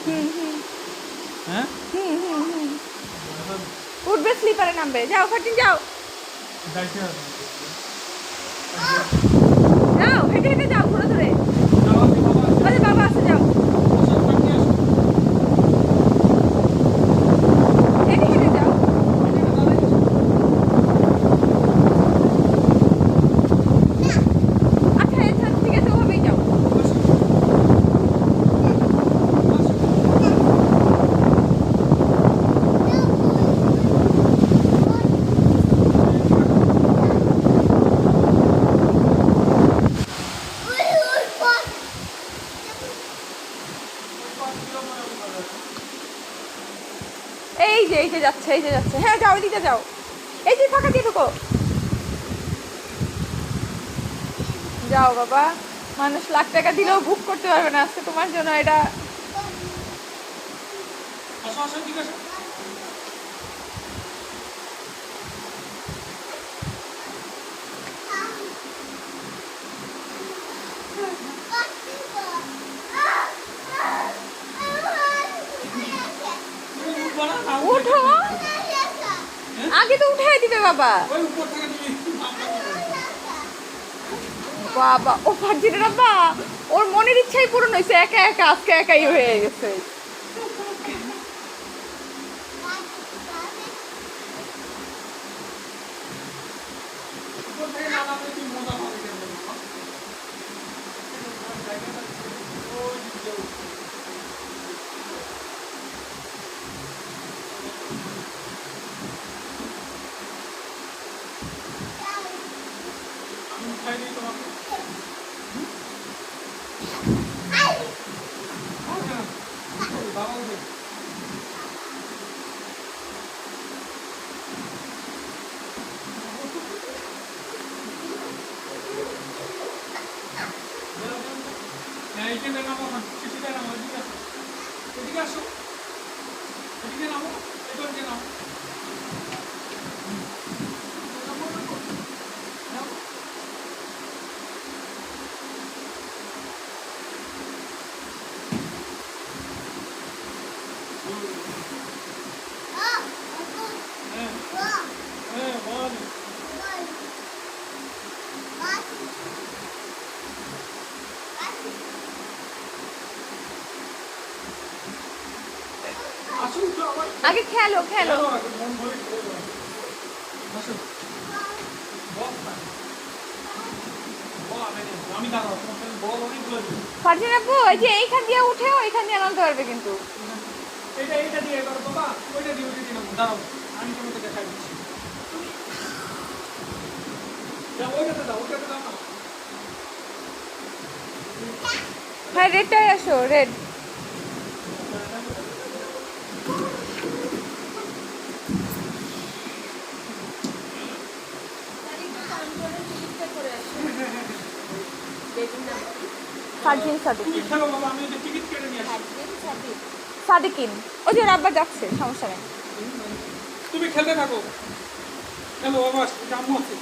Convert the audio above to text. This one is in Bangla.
হুম হুম হ্যাঁ হুম হুম হুম উঠবে, স্লিপারে নামবে। যাও ফাটিন, যাও যাইতে হবে যাও, হেঁটে হেঁটে যাও, ঘুরে ধরে। যাওয়া কি বাবা আছে ওদের বাবা আছে, যাও আসো পাঠিয়ে আসো হেঁটে হেঁটে যাও। এখানে দাঁড়াই আসো আচ্ছা আচ্ছা, ঠিক আছে, ওভাবেই যাও। আসো আসো এই যে যাচ্ছে, এই যে যাচ্ছে। হ্যাঁ যাও, এদিকে যাও। এই যে ফাঁকা দিয়ে ঢুকো। যাও বাবা, মানুষ লাখ টাকা দিলেও বুক করতে পারবে না আজকে তোমার জন্য এটা। আসো আসো ঠিক আছে তুমি উঠবা না না উঠে ওঠো, হ্যাঁ আগে তো উঠাই দিবে বাবা। ওই উপর থেকে তুমি বাবা, ও ফার্জির বাবা, ওর মনের ইচ্ছাই পূরণ হয়েছে, একা একা আজকে একাই হয়ে গেছে। উপর থেকে না নামলে তুমি মজা পাবে কেন বাবা ওই দিকে আমি উঠাই দিই তোমাকে বাবা উঠে হ্যাঁ এইখানে নামো এখন শিশুদের নামো এদিকে আসো এদিকে আসো এদিকে নামো এদিকে নামো নামো নামো নামো হ্যাঁ হ্যাঁ বল আসো উঠো আবার আগে খেলো খেলো। খেলো আগে মন ভরে খেলো আসো বল না বল আমি দাঁড়াও তোমাকে বল অনেকগুলো দিই ফার্জিন আপু, এই যে এইখান দিয়ে উঠেও এইখান দিয়ে নামতে পারবে কিন্তু। এইটা দিয়ে করো বাবা ওইটা দিয়ে ওইটা দিয়ে নামো দাঁড়াও আমি তোমাকে দেখাই দিচ্ছি যাও ওইটাতে দাও না হ্যাঁ, রেডটাই আসো, রেড। ফারজিন তুমি সাদিকিন। খেলো বাবা আমি ওই যে টিকিট কেটে নিয়ে আসি সাদিকিন, ওই যে ওর আব্বা যাচ্ছে, সমস্যা নেই। তুমি খেলতে থাকো খেলো বাবা আম্মু আছে